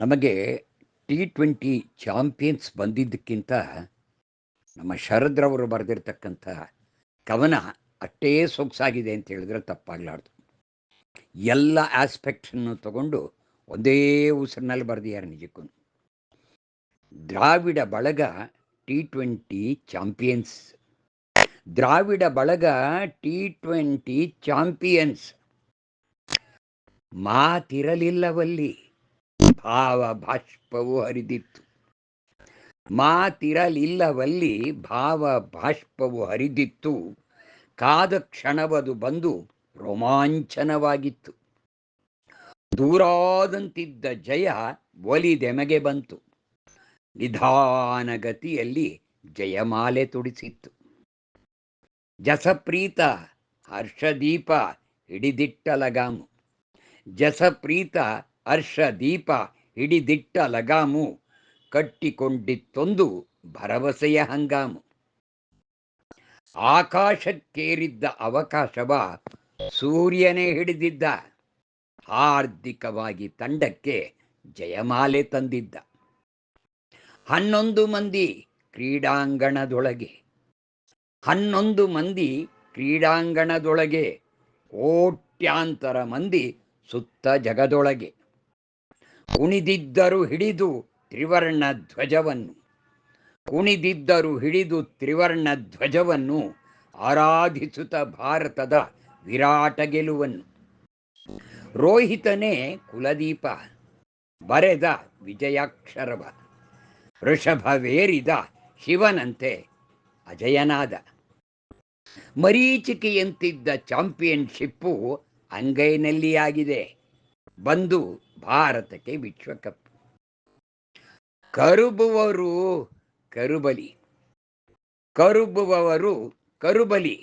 ನಮಗೆ T20 champions ಬಂದಿದ್ದಕ್ಕಿಂತ ನಮ್ಮ ಶರದ್ರವರು ಬರೆದಿರ್ತಕ್ಕಂಥ ಕವನ ಅಷ್ಟೇ ಸೊಗಸಾಗಿದೆ ಅಂತ ಹೇಳಿದ್ರೆ ತಪ್ಪಾಗಲಾರ್ದು. ಎಲ್ಲ ಆಸ್ಪೆಕ್ಟ್ಸನ್ನು ತಗೊಂಡು ಒಂದೇ ಉಸಿರಿನಲ್ಲಿ ಬರೆದಿದ್ದಾರೆ ನಿಜಕ್ಕೂ. ದ್ರಾವಿಡ ಬಳಗ T20 ಚಾಂಪಿಯನ್ಸ್. ದ್ರಾವಿಡ ಬಳಗ T20 ಚಾಂಪಿಯನ್ಸ್. ಮಾತಿರಲಿಲ್ಲವಲ್ಲಿ ಭಾವ ಬಾಷ್ಪವು ಹರಿದಿತ್ತು. ಮಾತಿರಲಿಲ್ಲವಲ್ಲಿ ಭಾವ ಬಾಷ್ಪವು ಹರಿದಿತ್ತು. ಕಾದ ಕ್ಷಣವದು ಬಂದು ರೋಮಾಂಚನವಾಗಿತ್ತು. ದೂರಾದಂತಿದ್ದ ಜಯ ಒಲಿದೆಮಗೆ ಬಂತು. ನಿಧಾನಗತಿಯಲ್ಲಿ ಜಯಮಾಲೆ ತುಡಿಸಿತ್ತು. ಜಸಪ್ರೀತ ಹರ್ಷದೀಪ ಹಿಡಿದಿಟ್ಟ ಲಗಾಮು. ಜಸಪ್ರೀತ ಹರ್ಷದೀಪ ಹಿಡಿದಿಟ್ಟ ಲಗಾಮು. ಕಟ್ಟಿಕೊಂಡಿತ್ತೊಂದು ಭರವಸೆಯ ಹಂಗಾಮು. ಆಕಾಶಕ್ಕೇರಿದ್ದ ಅವಕಾಶವ ಸೂರ್ಯನೇ ಹಿಡಿದಿದ್ದ. ಹಾರ್ದಿಕವಾಗಿ ತಂಡಕ್ಕೆ ಜಯಮಾಲೆ ತಂದಿದ್ದ. 11 ಮಂದಿ ಕ್ರೀಡಾಂಗಣದೊಳಗೆ. 11 ಮಂದಿ ಕ್ರೀಡಾಂಗಣದೊಳಗೆ. ಕೋಟ್ಯಾಂತರ ಮಂದಿ ಸುತ್ತ ಜಗದೊಳಗೆ. ಕುಣಿದಿದ್ದರು ಹಿಡಿದು ತ್ರಿವರ್ಣ ಧ್ವಜವನ್ನು. ಕುಣಿದಿದ್ದರು ಹಿಡಿದು ತ್ರಿವರ್ಣ ಧ್ವಜವನ್ನು. ಆರಾಧಿಸುತ್ತ ಭಾರತದ ವಿರಾಟ ಗೆಲುವನ್ನು. ರೋಹಿತನೇ ಕುಲದೀಪ ಬರೆದ ವಿಜಯಾಕ್ಷರವ. ವೃಷಭವೇರಿದ ಶಿವನಂತೆ ಅಜಯನಾದ. ಮರೀಚಿಕೆಯಂತಿದ್ದ ಚಾಂಪಿಯನ್ಶಿಪ್ಪು ಅಂಗೈನಲ್ಲಿ ಆಗಿದೆ. ಬಂದು ಭಾರತಕ್ಕೆ ವಿಶ್ವಕಪ್. ಕರುಬುವರು ಕರುಬಲಿ. ಕರುಬುವವರು ಕರುಬಲಿ.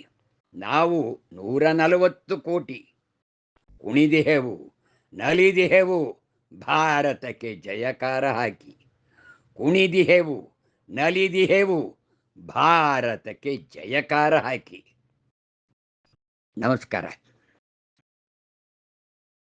ನಾವು 140 ಕೋಟಿ. ಕುಣಿದಿಹೆವು ನಲಿದಿಹೆವು ಭಾರತಕ್ಕೆ ಜಯಕಾರ ಹಾಕಿ. ಕುಣಿದಿಹೆವು ನಲಿದಿಹೆವು ಭಾರತಕ್ಕೆ ಜಯಕಾರ ಹಾಕಿ. ನಮಸ್ಕಾರ.